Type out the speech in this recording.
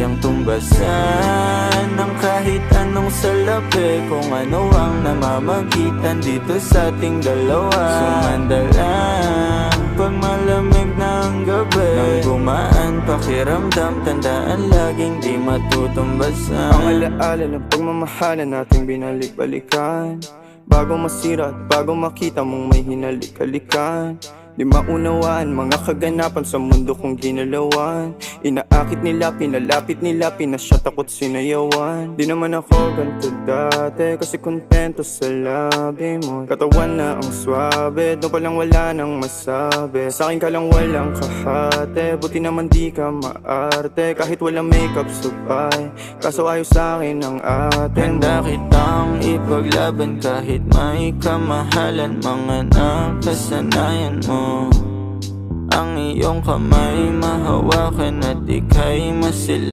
kayang tumbasan ng kahit anong salapi, kung ano ang namamagitan dito sa ating dalawa. Sumanda lang pag malamig na ang gabi, nang gumaan pakiramdam, tandaan laging di matutumbasan. Ang alaala ng pagmamahalan nating binalik-balikan, bago masira at bago makita mong may hinalik-halikan. Di maunawaan mga kaganapan sa mundo kong ginalawan. Inaakit nila, pinalapit nila, pinasyat ako't sinayawan. Di naman ako ganito dati, kasi kontento sa labi mo. Katawan na ang swabe, doon palang wala nang masabi. Sa'kin ka lang walang kahate, buti naman di ka maarte. Kahit walang makeup sabay, kaso ayos sa'kin ang atin. Handa kitang ipaglaban kahit may kamahalan, mga nakasanayan mo. Ang iyong kamay mahawakan at ika'y masil